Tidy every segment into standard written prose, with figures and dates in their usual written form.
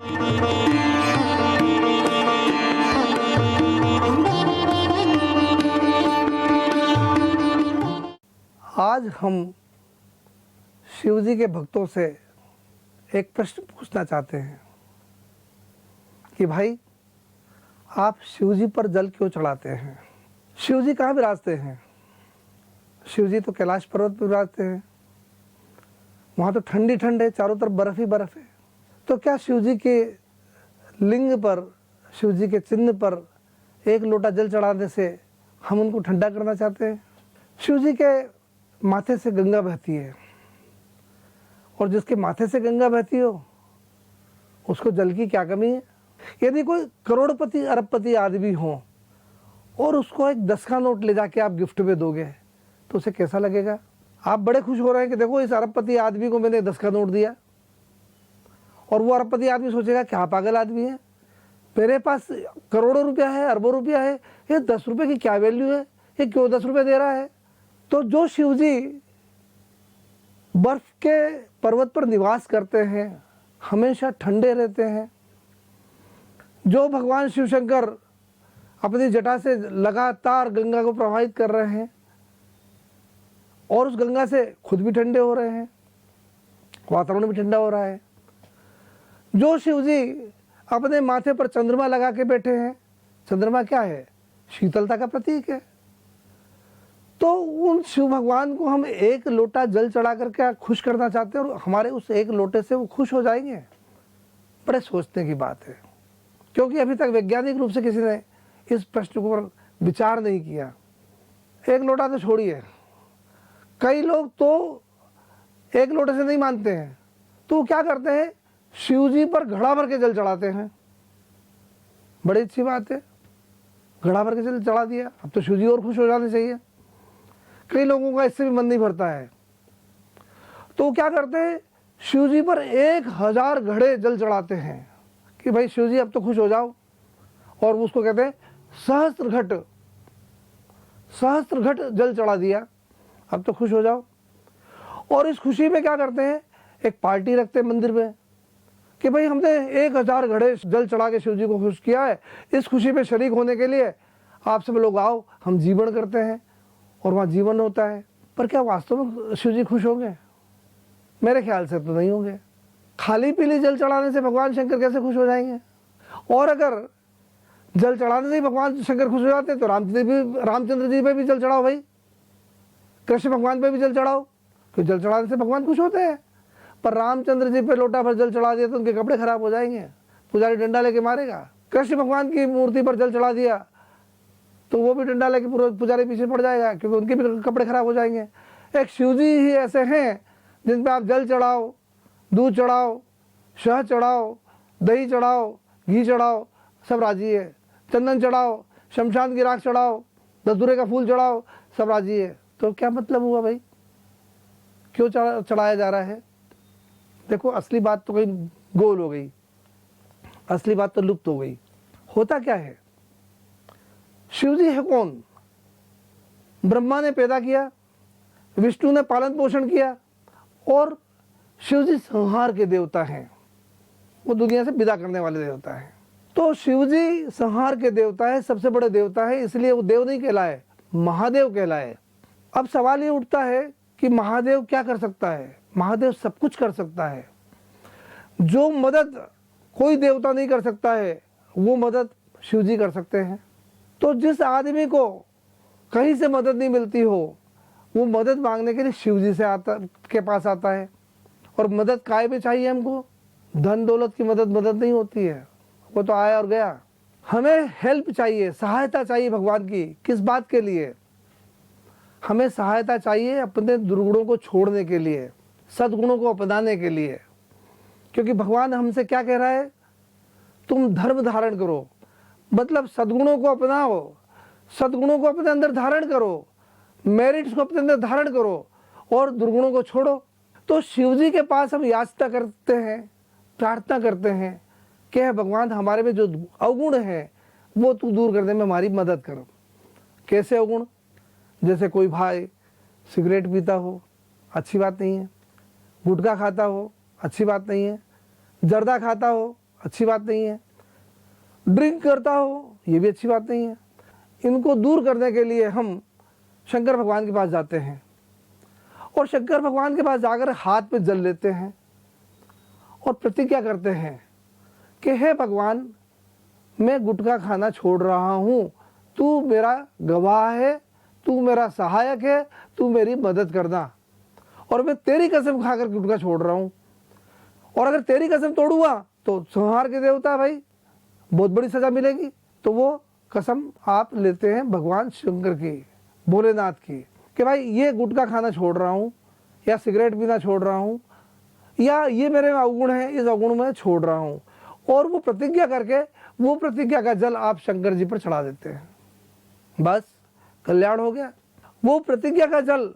आज हम शिव जी के भक्तों से एक प्रश्न पूछना चाहते हैं कि भाई आप शिव जी पर जल क्यों चढ़ाते हैं? शिव जी कहाँ विराजते हैं? शिव जी तो कैलाश पर्वत पर विराजते हैं। वहाँ तो ठंडी ठंड है, चारों तरफ बर्फ ही बर्फ है। तो क्या शिव जी के लिंग पर, शिव जी के चिन्ह पर एक लोटा जल चढ़ाने से हम उनको ठंडा करना चाहते हैं? शिव जी के माथे से गंगा बहती है, और जिसके माथे से गंगा बहती हो उसको जल की क्या कमी है? यदि कोई करोड़पति अरबपति आदमी हो और उसको एक 10 का नोट ले जाके आप गिफ्ट में दोगे तो उसे कैसा लगेगा? आप बड़े खुश हो रहे हैं कि देखो इस अरबपति आदमी को मैंने 10 का नोट दिया, और वो अरबपति आदमी सोचेगा क्या पागल आदमी है, मेरे पास करोड़ों रुपया है, अरबों रुपया है, ये 10 रुपये की क्या वैल्यू है, ये क्यों 10 रुपये दे रहा है? तो जो शिव जी बर्फ के पर्वत पर निवास करते हैं, हमेशा ठंडे रहते हैं, जो भगवान शिव शंकर अपनी जटा से लगातार गंगा को प्रवाहित कर रहे हैं और उस गंगा से खुद भी ठंडे हो रहे हैं, वातावरण भी ठंडा हो रहा है, जो शिव जी अपने माथे पर चंद्रमा लगा के बैठे हैं, चंद्रमा क्या है? शीतलता का प्रतीक है। तो उन शिव भगवान को हम एक लोटा जल चढ़ा कर क्या खुश करना चाहते हैं, और हमारे उस एक लोटे से वो खुश हो जाएंगे? बड़े सोचने की बात है, क्योंकि अभी तक वैज्ञानिक रूप से किसी ने इस प्रश्न पर विचार नहीं किया। एक लोटा तो छोड़िए, कई लोग तो एक लोटे से नहीं मानते हैं, तो क्या करते हैं? शिव जी पर घड़ा भर के जल चढ़ाते हैं। बड़ी अच्छी बात है, घड़ा भर के जल चढ़ा दिया, अब तो शिव जी और खुश हो जाने चाहिए। कई लोगों का इससे भी मन नहीं भरता है, तो क्या करते हैं? शिव जी पर 1000 घड़े जल चढ़ाते हैं कि भाई शिव जी अब तो खुश हो जाओ, और उसको कहते हैं सहस्त्र घट जल चढ़ा दिया, अब तो खुश हो जाओ। और इस खुशी में क्या करते हैं? एक पार्टी रखते हैं मंदिर में कि भाई हमने 1000 घड़े जल चढ़ा के शिव जी को खुश किया है, इस खुशी में शरीक होने के लिए आप सब लोग आओ, हम जीवन करते हैं, और वहाँ जीवन होता है। पर क्या वास्तव में शिव जी खुश होंगे? मेरे ख्याल से तो नहीं होंगे। खाली पीली जल चढ़ाने से भगवान शंकर कैसे खुश हो जाएंगे? और अगर जल चढ़ाने से ही भगवान शंकर खुश हो जाते हैं तो रामचंद्र जी पे भी जल चढ़ाओ भाई, कृष्ण भगवान पे भी जल चढ़ाओ, क्योंकि जल चढ़ाने से भगवान खुश होते हैं। पर रामचंद्र जी पे लोटा भर जल चढ़ा दिया तो उनके कपड़े खराब हो जाएंगे, पुजारी डंडा लेके मारेगा। कृष्ण भगवान की मूर्ति पर जल चढ़ा दिया तो वो भी डंडा लेके पुजारी पीछे पड़ जाएगा, क्योंकि उनके भी कपड़े खराब हो जाएंगे। एक शिव जी ही ऐसे हैं जिन पे आप जल चढ़ाओ, दूध चढ़ाओ, शहद चढ़ाओ, दही चढ़ाओ, घी चढ़ाओ, सब राजी है। चंदन चढ़ाओ, शमशान की राख चढ़ाओ, धतूरे का फूल चढ़ाओ, सब राजी है। तो क्या मतलब हुआ भाई? क्यों चढ़ाया जा रहा है? देखो असली बात तो कहीं गोल हो गई, असली बात तो लुप्त हो गई। होता क्या है? शिव जी है कौन? ब्रह्मा ने पैदा किया, विष्णु ने पालन पोषण किया, और शिव जी संहार के देवता हैं, वो दुनिया से विदा करने वाले देवता हैं। तो शिव जी संहार के देवता है, सबसे बड़े देवता है, इसलिए वो देव नहीं कहलाए, महादेव कहलाए। अब सवाल ये उठता है कि महादेव क्या कर सकता है? महादेव सब कुछ कर सकता है। जो मदद कोई देवता नहीं कर सकता है वो मदद शिव जी कर सकते हैं। तो जिस आदमी को कहीं से मदद नहीं मिलती हो वो मदद मांगने के लिए शिव जी से के पास आता है। और मदद काय में चाहिए हमको? धन दौलत की मदद नहीं होती है, वो तो आया और गया। हमें हेल्प चाहिए, सहायता चाहिए भगवान की। किस बात के लिए? हमें सहायता चाहिए अपने दुर्गुणों को छोड़ने के लिए, सद्गुणों को अपनाने के लिए। क्योंकि भगवान हमसे क्या कह रहा है? तुम धर्म धारण करो, मतलब सद्गुणों को अपनाओ, सद्गुणों को अपने अंदर धारण करो, मेरिट्स को अपने अंदर धारण करो, और दुर्गुणों को छोड़ो। तो शिव जी के पास हम याचना करते हैं, प्रार्थना करते हैं कि हे भगवान हमारे में जो अवगुण है वो तू दूर करने में हमारी मदद करो। कैसे अवगुण? जैसे कोई भाई सिगरेट पीता हो, अच्छी बात नहीं है। गुटखा खाता हो, अच्छी बात नहीं है। जर्दा खाता हो, अच्छी बात नहीं है। ड्रिंक करता हो, ये भी अच्छी बात नहीं है। इनको दूर करने के लिए हम शंकर भगवान के पास जाते हैं और शंकर भगवान के पास जाकर हाथ में जल लेते हैं और प्रतिज्ञा करते हैं कि हे भगवान, मैं गुटखा खाना छोड़ रहा हूँ, तू मेरा गवाह है, तू मेरा सहायक है, तू मेरी मदद करना, और मैं तेरी कसम खाकर गुटखा छोड़ रहा हूँ। और अगर तेरी कसम तोड़ूंगा तो संहार के देवता भाई बहुत बड़ी सजा मिलेगी। तो वो कसम आप लेते हैं भगवान शंकर की, भोलेनाथ की, कि भाई ये गुटखा खाना छोड़ रहा हूँ, या सिगरेट पीना छोड़ रहा हूँ, या ये मेरे में अवगुण है, इस अवगुण में छोड़ रहा हूँ। और वो प्रतिज्ञा करके वो प्रतिज्ञा का जल आप शंकर जी पर चढ़ा देते हैं, बस कल्याण हो गया। वो प्रतिज्ञा का जल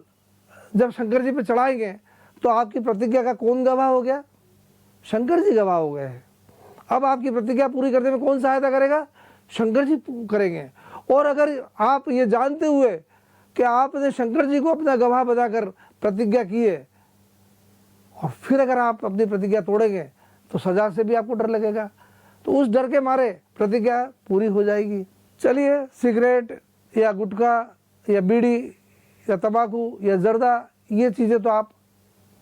जब शंकर जी पर चढ़ाएंगे तो आपकी प्रतिज्ञा का कौन गवाह हो गया? शंकर जी गवाह हो गए हैं। अब आपकी प्रतिज्ञा पूरी करने में कौन सहायता करेगा? शंकर जी करेंगे। और अगर आप ये जानते हुए कि आपने शंकर जी को अपना गवाह बनाकर प्रतिज्ञा की है और फिर अगर आप अपनी प्रतिज्ञा तोड़ेंगे तो सजा से भी आपको डर लगेगा, तो उस डर के मारे प्रतिज्ञा पूरी हो जाएगी। चलिए, सिगरेट या गुटखा या बीड़ी या तंबाकू या जर्दा, ये चीज़ें तो आप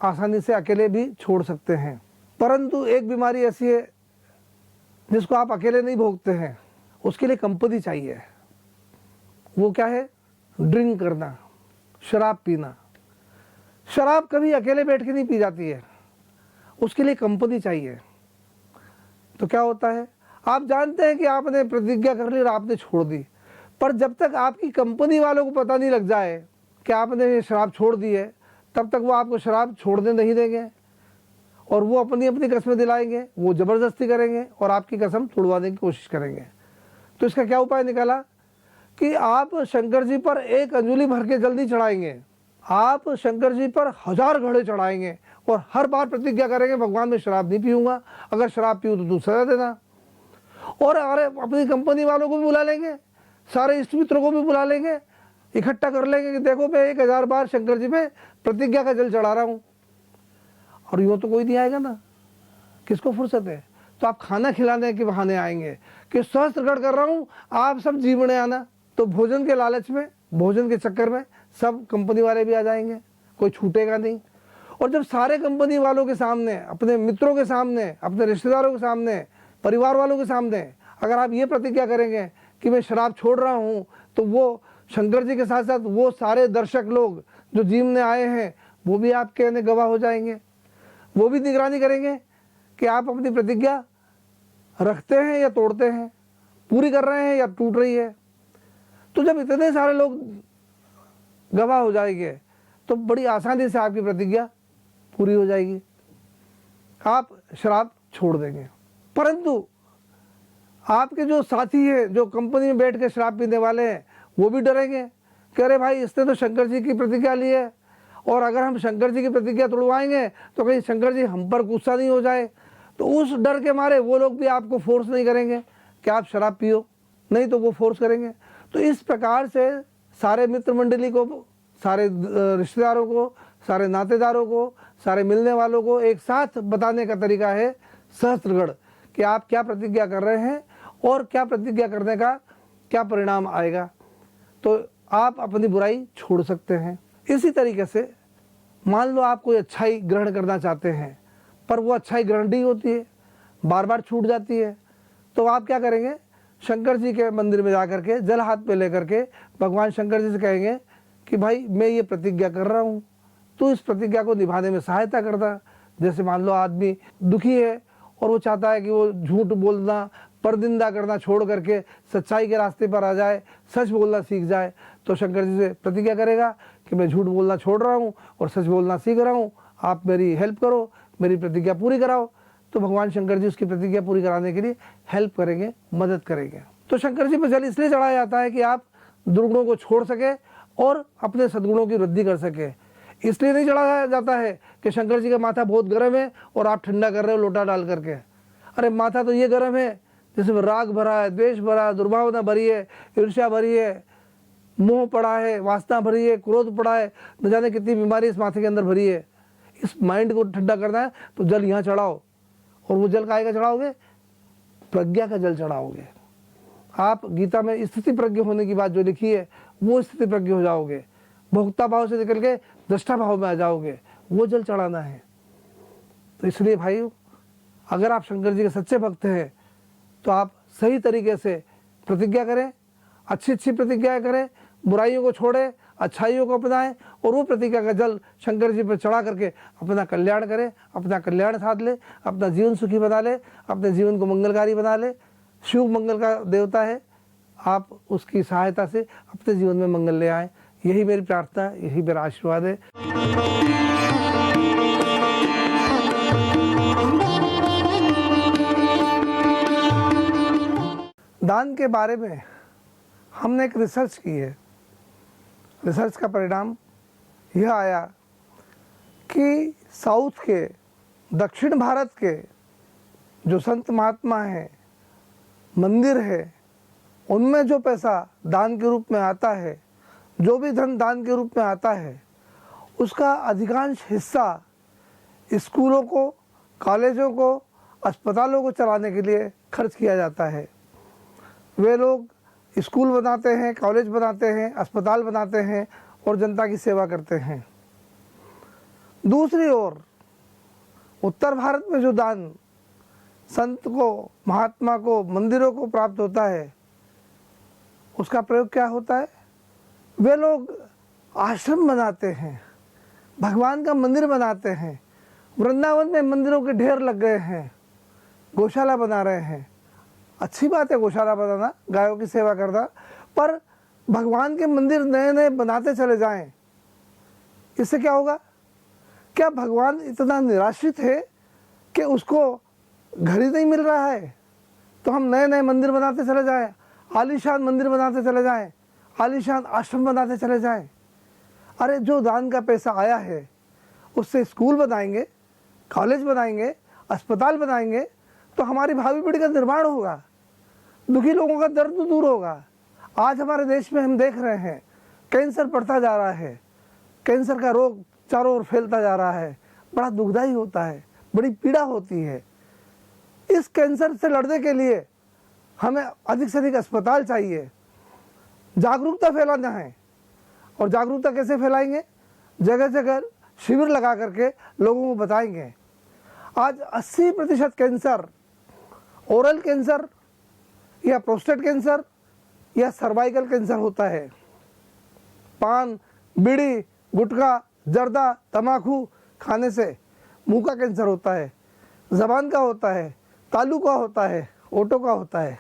आसानी से अकेले भी छोड़ सकते हैं, परंतु एक बीमारी ऐसी है जिसको आप अकेले नहीं भोगते हैं, उसके लिए कंपनी चाहिए। वो क्या है? ड्रिंक करना, शराब पीना। शराब कभी अकेले बैठ के नहीं पी जाती है, उसके लिए कंपनी चाहिए। तो क्या होता है, आप जानते हैं कि आपने प्रतिज्ञा कर ली और आपने छोड़ दी, पर जब तक आपकी कंपनी वालों को पता नहीं लग जाए कि आपने ये शराब छोड़ दी है, तब तक वो आपको शराब छोड़ने नहीं देंगे और वो अपनी अपनी कसमें दिलाएंगे, वो ज़बरदस्ती करेंगे और आपकी कसम तोड़वाने की कोशिश करेंगे। तो इसका क्या उपाय निकाला कि आप शंकर जी पर एक अंजुली भर के जल्दी चढ़ाएंगे, आप शंकर जी पर 1000 घड़े चढ़ाएंगे और हर बार प्रतिज्ञा करेंगे भगवान मैं शराब नहीं पीऊँगा, अगर शराब पीऊँ तो तू सजा देना। और अरे अपनी कंपनी वालों को भी बुला लेंगे, सारे इष्ट मित्रों को भी बुला लेंगे, इकट्ठा कर लेंगे कि देखो मैं 1000 बार शंकर जी में प्रतिज्ञा का जल चढ़ा रहा हूँ। और यूँ तो कोई नहीं आएगा ना, किसको फुर्सत है? तो आप खाना खिलाने के बहाने आएंगे कि सहस्त्रगढ़ कर रहा हूँ, आप सब जीवने आना। तो भोजन के लालच में, भोजन के चक्कर में सब कंपनी वाले भी आ जाएंगे, कोई छूटेगा नहीं। और जब सारे कंपनी वालों के सामने, अपने मित्रों के सामने, अपने रिश्तेदारों के सामने, परिवार वालों के सामने अगर आप ये प्रतिज्ञा करेंगे कि मैं शराब छोड़ रहा हूँ, तो वो शंकर जी के साथ साथ वो सारे दर्शक लोग जो जीवने आए हैं वो भी आपके कहने गवाह हो जाएंगे, वो भी निगरानी करेंगे कि आप अपनी प्रतिज्ञा रखते हैं या तोड़ते हैं, पूरी कर रहे हैं या टूट रही है। तो जब इतने सारे लोग गवाह हो जाएंगे तो बड़ी आसानी से आपकी प्रतिज्ञा पूरी हो जाएगी, आप शराब छोड़ देंगे। परंतु आपके जो साथी हैं, जो कंपनी में बैठ के शराब पीने वाले हैं, वो भी डरेंगे कि अरे भाई इसने तो शंकर जी की प्रतिज्ञा ली है और अगर हम शंकर जी की प्रतिज्ञा तोड़वाएंगे तो कहीं शंकर जी हम पर गुस्सा नहीं हो जाए। तो उस डर के मारे वो लोग भी आपको फोर्स नहीं करेंगे कि आप शराब पियो, नहीं तो वो फोर्स करेंगे। तो इस प्रकार से सारे मित्र मंडली को, सारे रिश्तेदारों को, सारे नातेदारों को, सारे मिलने वालों को एक साथ बताने का तरीका है सहस्त्रगढ़, कि आप क्या प्रतिज्ञा कर रहे हैं और क्या प्रतिज्ञा करने का क्या परिणाम आएगा, तो आप अपनी बुराई छोड़ सकते हैं। इसी तरीके से मान लो आप कोई अच्छाई ग्रहण करना चाहते हैं, पर वो अच्छाई ग्रहण नहीं होती है, बार बार छूट जाती है, तो आप क्या करेंगे? शंकर जी के मंदिर में जाकर के जल हाथ पे लेकर के भगवान शंकर जी से कहेंगे कि भाई मैं ये प्रतिज्ञा कर रहा हूँ, तो इस प्रतिज्ञा को निभाने में सहायता करता। जैसे मान लो आदमी दुखी है और वो चाहता है कि वो झूठ बोलना, परनिंदा करना छोड़ करके सच्चाई के रास्ते पर आ जाए, सच बोलना सीख जाए, तो शंकर जी से प्रतिज्ञा करेगा कि मैं झूठ बोलना छोड़ रहा हूँ और सच बोलना सीख रहा हूँ, आप मेरी हेल्प करो, मेरी प्रतिज्ञा पूरी कराओ। तो भगवान शंकर जी उसकी प्रतिज्ञा पूरी कराने के लिए हेल्प करेंगे, मदद करेंगे। तो शंकर जी पर जल इसलिए चढ़ाया जाता है कि आप दुर्गुणों को छोड़ सके और अपने सद्गुणों की वृद्धि कर सके। इसलिए नहीं चढ़ाया जाता है कि शंकर जी का माथा बहुत गर्म है और आप ठंडा कर रहे हो लोटा डाल करके। अरे माथा तो ये गर्म है जिसमें राग भरा है, द्वेष भरा है, दुर्भावना भरी है, ईर्ष्या भरी है, मोह पड़ा है, वासना भरी है, क्रोध पड़ा है, न जाने कितनी बीमारी इस माथे के अंदर भरी है। इस माइंड को ठंडा करना है तो जल यहाँ चढ़ाओ। और वो जल काहे का चढ़ाओगे? प्रज्ञा का जल चढ़ाओगे। आप गीता में स्थिति प्रज्ञ होने की बात जो लिखी है वो स्थिति प्रज्ञ हो जाओगे, भोक्ता भाव से निकल के दृष्टा भाव में आ जाओगे, वो जल चढ़ाना है। तो इसलिए भाइयों, अगर आप शंकर जी के सच्चे भक्त हैं तो आप सही तरीके से प्रतिज्ञा करें, अच्छी अच्छी प्रतिज्ञाएं करें, बुराइयों को छोड़ें, अच्छाइयों को अपनाएं और वो प्रतिज्ञा का जल शंकर जी पर चढ़ा करके अपना कल्याण करें, अपना कल्याण साध ले, अपना जीवन सुखी बना ले, अपने जीवन को मंगलकारी बना ले। शिव मंगल का देवता है, आप उसकी सहायता से अपने जीवन में मंगल ले आए। यही मेरी प्रार्थना है, यही मेरा आशीर्वाद है। दान के बारे में हमने एक रिसर्च की है। रिसर्च का परिणाम यह आया कि साउथ के, दक्षिण भारत के जो संत महात्मा हैं, मंदिर है, उनमें जो पैसा दान के रूप में आता है, जो भी धन दान के रूप में आता है, उसका अधिकांश हिस्सा स्कूलों को, कॉलेजों को, अस्पतालों को चलाने के लिए खर्च किया जाता है। वे लोग स्कूल बनाते हैं, कॉलेज बनाते हैं, अस्पताल बनाते हैं और जनता की सेवा करते हैं। दूसरी ओर उत्तर भारत में जो दान संत को, महात्मा को, मंदिरों को प्राप्त होता है, उसका प्रयोग क्या होता है? वे लोग आश्रम बनाते हैं, भगवान का मंदिर बनाते हैं। वृंदावन में मंदिरों के ढेर लग गए हैं, गौशाला बना रहे हैं। अच्छी बात है गौशाला बनाना, गायों की सेवा करना, पर भगवान के मंदिर नए नए बनाते चले जाएं, इससे क्या होगा? क्या भगवान इतना निराश्रित है कि उसको घर ही नहीं मिल रहा है तो हम नए नए मंदिर बनाते चले जाएं, आलीशान मंदिर बनाते चले जाएं, आलीशान आश्रम बनाते चले जाएं? अरे जो दान का पैसा आया है उससे स्कूल बनाएंगे, कॉलेज बनाएंगे, अस्पताल बनाएंगे तो हमारी भावी पीढ़ी का निर्माण होगा, दुखी लोगों का दर्द दूर होगा। आज हमारे देश में हम देख रहे हैं कैंसर बढ़ता जा रहा है, कैंसर का रोग चारों ओर फैलता जा रहा है, बड़ा दुखदाई होता है, बड़ी पीड़ा होती है। इस कैंसर से लड़ने के लिए हमें अधिक से अधिक अस्पताल चाहिए, जागरूकता फैलाना है। और जागरूकता कैसे फैलाएंगे? जगह जगह शिविर लगा करके लोगों को बताएंगे। आज 80% कैंसर ओरल कैंसर या प्रोस्टेट कैंसर या सर्वाइकल कैंसर होता है। पान, बीड़ी, गुटखा, जर्दा, तम्बाकू खाने से मुंह का कैंसर होता है, जबान का होता है, तालू का होता है, ओठों का होता है।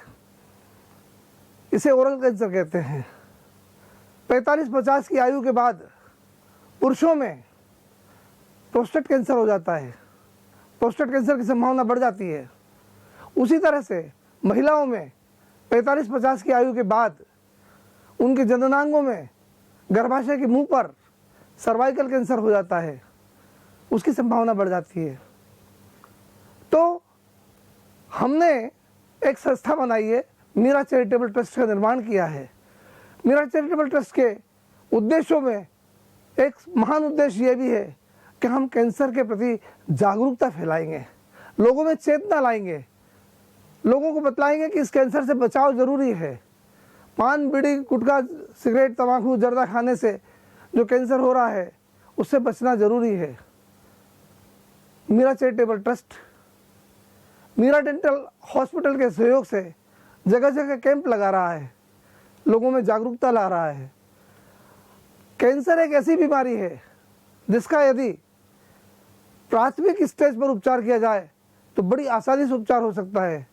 इसे ओरल कैंसर कहते हैं। 45-50 की आयु के बाद पुरुषों में प्रोस्टेट कैंसर हो जाता है, प्रोस्टेट कैंसर की संभावना बढ़ जाती है। उसी तरह से महिलाओं में 45-50 की आयु के बाद उनके जननांगों में, गर्भाशय के मुंह पर सर्वाइकल कैंसर हो जाता है, उसकी संभावना बढ़ जाती है। तो हमने एक संस्था बनाई है, मीरा चैरिटेबल ट्रस्ट का निर्माण किया है। मीरा चैरिटेबल ट्रस्ट के उद्देश्यों में एक महान उद्देश्य ये भी है कि हम कैंसर के प्रति जागरूकता फैलाएंगे, लोगों में चेतना लाएंगे, लोगों को बतलाएंगे कि इस कैंसर से बचाव जरूरी है। पान, बीड़ी, गुटखा, सिगरेट, तम्बाकू, जर्दा खाने से जो कैंसर हो रहा है उससे बचना जरूरी है। Meera charitable trust Meera dental hospital के सहयोग से जगह जगह कैंप लगा रहा है, लोगों में जागरूकता ला रहा है। कैंसर एक ऐसी बीमारी है जिसका यदि प्राथमिक स्टेज पर उपचार किया जाए तो बड़ी आसानी से उपचार हो सकता है,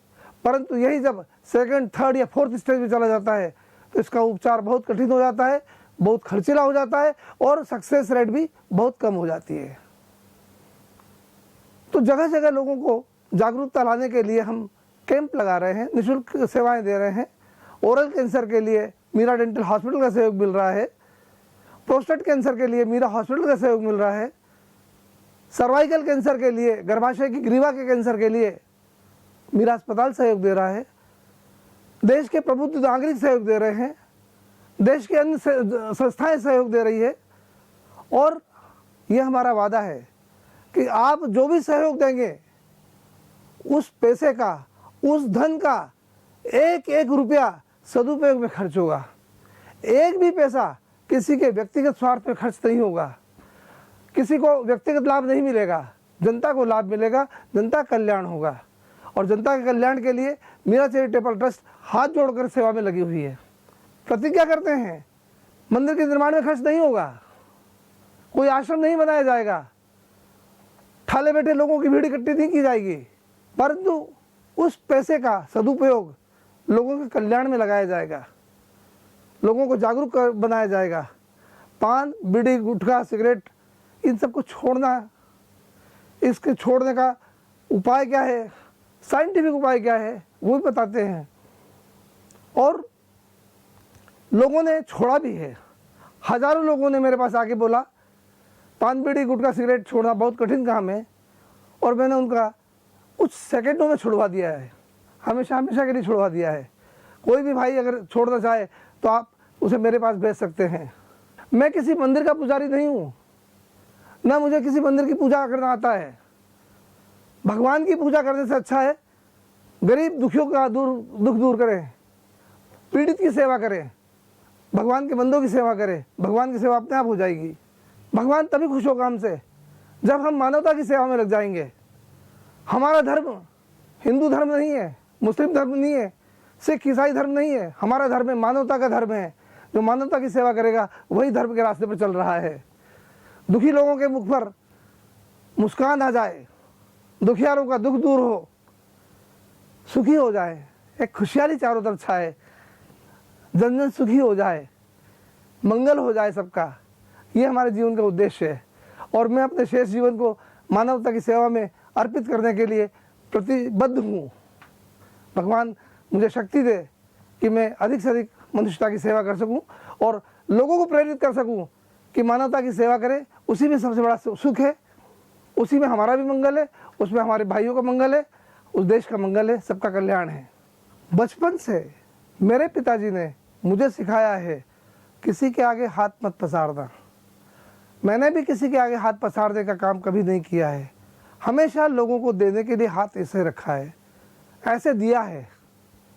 परंतु यही जब सेकंड, थर्ड या फोर्थ स्टेज में चला जाता है तो इसका उपचार बहुत कठिन हो जाता है, बहुत खर्चीला हो जाता है और सक्सेस रेट भी बहुत कम हो जाती है। तो जगह जगह लोगों को जागरूकता लाने के लिए हम कैंप लगा रहे हैं, निःशुल्क सेवाएं दे रहे हैं। ओरल कैंसर के लिए मीरा डेंटल हॉस्पिटल का सहयोग मिल रहा है, प्रोस्टेट कैंसर के लिए मीरा हॉस्पिटल का सहयोग मिल रहा है, सर्वाइकल कैंसर के लिए, गर्भाशय की ग्रीवा के कैंसर के लिए मीरा अस्पताल सहयोग दे रहा है, देश के प्रबुद्ध नागरिक सहयोग दे रहे हैं, देश के अन्य संस्थाएं सहयोग दे रही है। और यह हमारा वादा है कि आप जो भी सहयोग देंगे उस पैसे का, उस धन का एक एक रुपया सदुपयोग में खर्च होगा। एक भी पैसा किसी के व्यक्तिगत स्वार्थ में खर्च नहीं होगा, किसी को व्यक्तिगत लाभ नहीं मिलेगा, जनता को लाभ मिलेगा, जनता कल्याण होगा। और जनता के कल्याण के लिए मीरा चैरिटेबल ट्रस्ट हाथ जोड़कर सेवा में लगी हुई है। प्रतिज्ञा करते हैं, मंदिर के निर्माण में खर्च नहीं होगा, कोई आश्रम नहीं बनाया जाएगा, ठाले बैठे लोगों की भीड़ इकट्ठी नहीं की जाएगी, परंतु उस पैसे का सदुपयोग लोगों के कल्याण में लगाया जाएगा, लोगों को जागरूक बनाया जाएगा। पान, बीड़ी, गुटखा, सिगरेट इन सबको छोड़ना, इसके छोड़ने का उपाय क्या है, साइंटिफिक उपाय क्या है वो भी बताते हैं। और लोगों ने छोड़ा भी है। हजारों लोगों ने मेरे पास आके बोला पान, बीड़ी, गुटखा, सिगरेट छोड़ना बहुत कठिन काम है, और मैंने उनका कुछ सेकंडों में छुड़वा दिया है, हमेशा हमेशा के लिए छुड़वा दिया है। कोई भी भाई अगर छोड़ना चाहे तो आप उसे मेरे पास भेज सकते हैं। मैं किसी मंदिर का पुजारी नहीं हूँ, ना मुझे किसी मंदिर की पूजा करना आता है। भगवान की पूजा करने से अच्छा है गरीब दुखियों का दुख दूर करें, पीड़ित की सेवा करें, भगवान के बंदों की सेवा करें। भगवान की सेवा अपने आप हो जाएगी। भगवान तभी खुश होगा हमसे जब हम मानवता की सेवा में लग जाएंगे। हमारा धर्म हिंदू धर्म नहीं है, मुस्लिम धर्म नहीं है, सिख ईसाई धर्म नहीं है। हमारा धर्म है मानवता का धर्म है। जो मानवता की सेवा करेगा वही धर्म के रास्ते पर चल रहा है। दुखी लोगों के मुख पर मुस्कान आ जाए, दुखियारों का दुख दूर हो, सुखी हो जाए, एक खुशहाली चारों तरफ छाए, जन जन सुखी हो जाए, मंगल हो जाए सबका, ये हमारे जीवन का उद्देश्य है। और मैं अपने शेष जीवन को मानवता की सेवा में अर्पित करने के लिए प्रतिबद्ध हूँ। भगवान मुझे शक्ति दे कि मैं अधिक से अधिक मनुष्यता की सेवा कर सकूं और लोगों को प्रेरित कर सकूं कि मानवता की सेवा करें। उसी में सबसे बड़ा सुख है, उसी में हमारा भी मंगल है, उसमें हमारे भाइयों का मंगल है, उस देश का मंगल है, सबका कल्याण है। बचपन से मेरे पिताजी ने मुझे सिखाया है किसी के आगे हाथ मत पसारना। मैंने भी किसी के आगे हाथ पसारने का काम कभी नहीं किया है। हमेशा लोगों को देने के लिए हाथ ऐसे रखा है, ऐसे दिया है,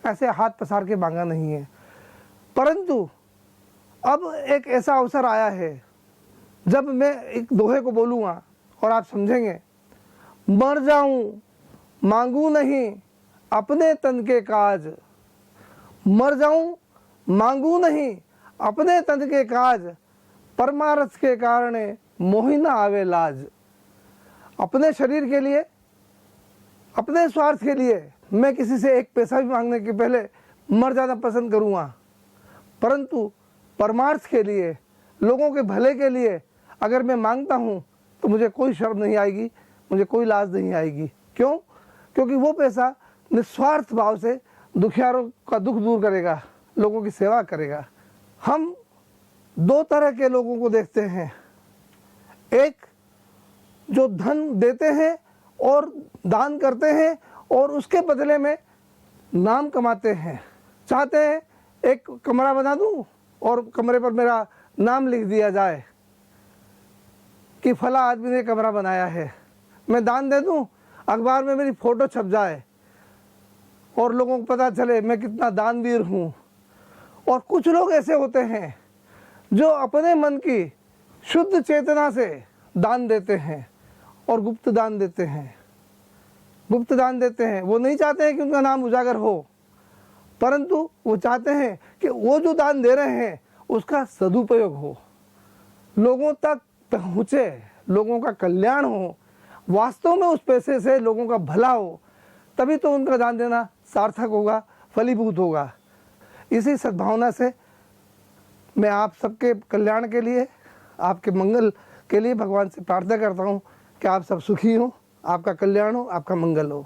ऐसे हाथ पसार के मांगा नहीं है। परंतु अब एक ऐसा अवसर आया है जब मैं एक दोहे को बोलूँगा और आप समझेंगे। मर जाऊं मांगू नहीं अपने तन के काज, मर जाऊं मांगू नहीं अपने तन के काज, परमार्थ के कारण मोहि न आवे लाज। अपने शरीर के लिए, अपने स्वार्थ के लिए मैं किसी से एक पैसा भी मांगने के पहले मर जाना पसंद करूँगा, परंतु परमार्थ के लिए, लोगों के भले के लिए अगर मैं मांगता हूँ तो मुझे कोई शर्म नहीं आएगी, मुझे कोई लाज नहीं आएगी। क्यों? क्योंकि वो पैसा निस्वार्थ भाव से दुखियारों का दुख दूर करेगा, लोगों की सेवा करेगा। हम दो तरह के लोगों को देखते हैं, एक जो धन देते हैं और दान करते हैं और उसके बदले में नाम कमाते हैं। चाहते हैं एक कमरा बना दूं और कमरे पर मेरा नाम लिख दिया जाए कि फला आदमी ने कमरा बनाया है। मैं दान दे दूं, अखबार में मेरी फ़ोटो छप जाए और लोगों को पता चले मैं कितना दानवीर हूँ। और कुछ लोग ऐसे होते हैं जो अपने मन की शुद्ध चेतना से दान देते हैं और गुप्त दान देते हैं। गुप्त दान देते हैं, वो नहीं चाहते हैं कि उनका नाम उजागर हो, परंतु वो चाहते हैं कि वो जो दान दे रहे हैं उसका सदुपयोग हो, लोगों तक पहुँचे, लोगों का कल्याण हो, वास्तव में उस पैसे से लोगों का भला हो, तभी तो उनका दान देना सार्थक होगा, फलीभूत होगा। इसी सद्भावना से मैं आप सबके कल्याण के लिए, आपके मंगल के लिए भगवान से प्रार्थना करता हूँ कि आप सब सुखी हो, आपका कल्याण हो, आपका मंगल हो।